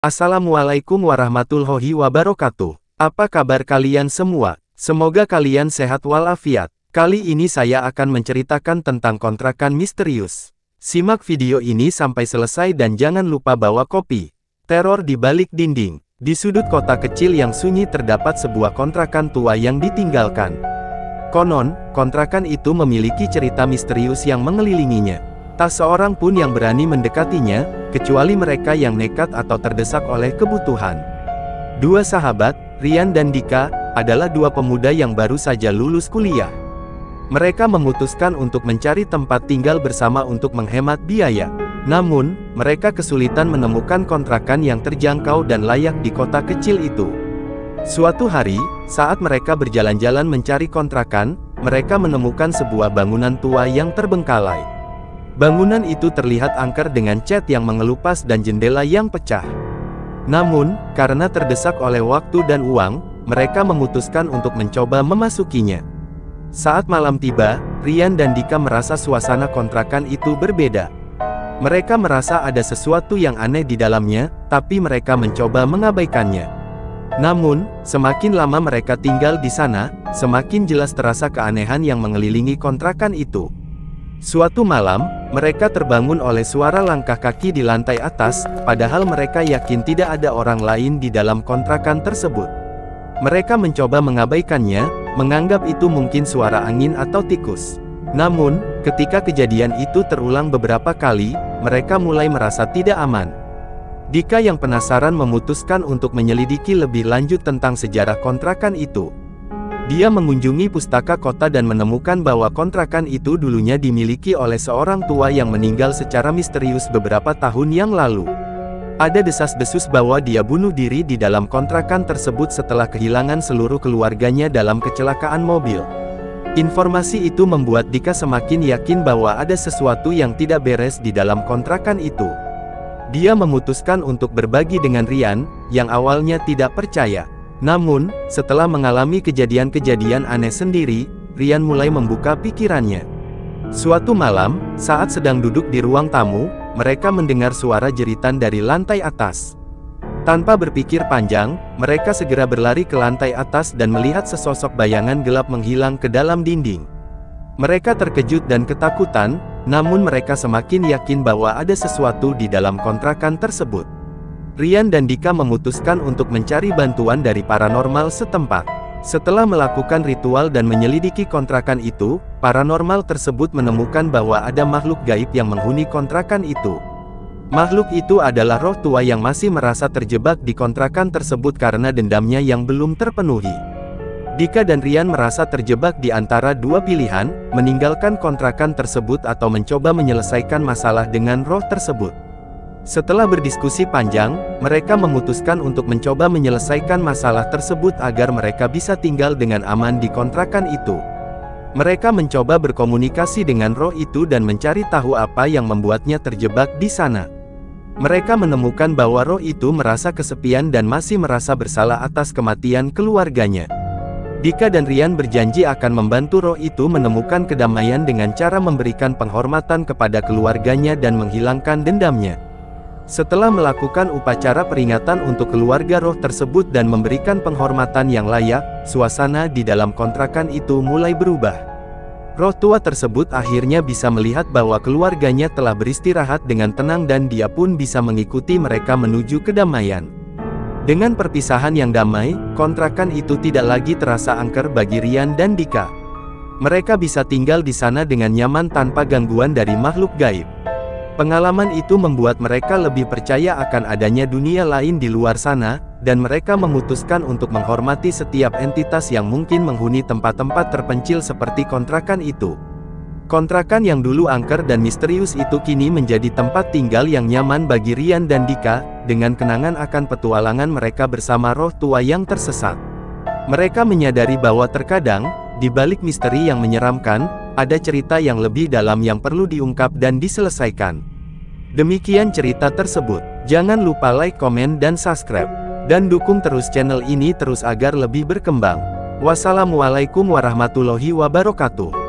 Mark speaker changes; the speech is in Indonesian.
Speaker 1: Assalamualaikum warahmatullahi wabarakatuh. Apa kabar kalian semua? Semoga kalian sehat walafiat. Kali ini saya akan menceritakan tentang kontrakan misterius. Simak video ini sampai selesai dan jangan lupa bawa kopi. Teror di balik dinding. Di sudut kota kecil yang sunyi terdapat sebuah kontrakan tua yang ditinggalkan. Konon, kontrakan itu memiliki cerita misterius yang mengelilinginya. Tak seorang pun yang berani mendekatinya, kecuali mereka yang nekat atau terdesak oleh kebutuhan. Dua sahabat, Rian dan Dika, adalah dua pemuda yang baru saja lulus kuliah. Mereka memutuskan untuk mencari tempat tinggal bersama untuk menghemat biaya. Namun, mereka kesulitan menemukan kontrakan yang terjangkau dan layak di kota kecil itu. Suatu hari, saat mereka berjalan-jalan mencari kontrakan, mereka menemukan sebuah bangunan tua yang terbengkalai. Bangunan itu terlihat angker dengan cat yang mengelupas dan jendela yang pecah. Namun, karena terdesak oleh waktu dan uang, mereka memutuskan untuk mencoba memasukinya. Saat malam tiba, Rian dan Dika merasa suasana kontrakan itu berbeda. Mereka merasa ada sesuatu yang aneh di dalamnya, tapi mereka mencoba mengabaikannya. Namun, semakin lama mereka tinggal di sana, semakin jelas terasa keanehan yang mengelilingi kontrakan itu. Suatu malam, mereka terbangun oleh suara langkah kaki di lantai atas, padahal mereka yakin tidak ada orang lain di dalam kontrakan tersebut. Mereka mencoba mengabaikannya, menganggap itu mungkin suara angin atau tikus. Namun, ketika kejadian itu terulang beberapa kali, mereka mulai merasa tidak aman. Dika yang penasaran memutuskan untuk menyelidiki lebih lanjut tentang sejarah kontrakan itu. Dia mengunjungi pustaka kota dan menemukan bahwa kontrakan itu dulunya dimiliki oleh seorang tua yang meninggal secara misterius beberapa tahun yang lalu. Ada desas-desus bahwa dia bunuh diri di dalam kontrakan tersebut setelah kehilangan seluruh keluarganya dalam kecelakaan mobil. Informasi itu membuat Dika semakin yakin bahwa ada sesuatu yang tidak beres di dalam kontrakan itu. Dia memutuskan untuk berbagi dengan Rian, yang awalnya tidak percaya. Namun, setelah mengalami kejadian-kejadian aneh sendiri, Rian mulai membuka pikirannya. Suatu malam, saat sedang duduk di ruang tamu, mereka mendengar suara jeritan dari lantai atas. Tanpa berpikir panjang, mereka segera berlari ke lantai atas dan melihat sesosok bayangan gelap menghilang ke dalam dinding. Mereka terkejut dan ketakutan, namun mereka semakin yakin bahwa ada sesuatu di dalam kontrakan tersebut. Rian dan Dika memutuskan untuk mencari bantuan dari paranormal setempat. Setelah melakukan ritual dan menyelidiki kontrakan itu, paranormal tersebut menemukan bahwa ada makhluk gaib yang menghuni kontrakan itu. Makhluk itu adalah roh tua yang masih merasa terjebak di kontrakan tersebut karena dendamnya yang belum terpenuhi. Dika dan Rian merasa terjebak di antara dua pilihan, meninggalkan kontrakan tersebut atau mencoba menyelesaikan masalah dengan roh tersebut. Setelah berdiskusi panjang, mereka memutuskan untuk mencoba menyelesaikan masalah tersebut agar mereka bisa tinggal dengan aman di kontrakan itu. Mereka mencoba berkomunikasi dengan roh itu dan mencari tahu apa yang membuatnya terjebak di sana. Mereka menemukan bahwa roh itu merasa kesepian dan masih merasa bersalah atas kematian keluarganya. Dika dan Rian berjanji akan membantu roh itu menemukan kedamaian dengan cara memberikan penghormatan kepada keluarganya dan menghilangkan dendamnya. Setelah melakukan upacara peringatan untuk keluarga roh tersebut dan memberikan penghormatan yang layak, suasana di dalam kontrakan itu mulai berubah. Roh tua tersebut akhirnya bisa melihat bahwa keluarganya telah beristirahat dengan tenang dan dia pun bisa mengikuti mereka menuju kedamaian. Dengan perpisahan yang damai, kontrakan itu tidak lagi terasa angker bagi Rian dan Dika. Mereka bisa tinggal di sana dengan nyaman tanpa gangguan dari makhluk gaib. Pengalaman itu membuat mereka lebih percaya akan adanya dunia lain di luar sana, dan mereka memutuskan untuk menghormati setiap entitas yang mungkin menghuni tempat-tempat terpencil seperti kontrakan itu. Kontrakan yang dulu angker dan misterius itu kini menjadi tempat tinggal yang nyaman bagi Rian dan Dika, dengan kenangan akan petualangan mereka bersama roh tua yang tersesat. Mereka menyadari bahwa terkadang, di balik misteri yang menyeramkan, ada cerita yang lebih dalam yang perlu diungkap dan diselesaikan. Demikian cerita tersebut. Jangan lupa like, komen, dan subscribe. Dan dukung terus channel ini terus agar lebih berkembang. Wassalamualaikum warahmatullahi wabarakatuh.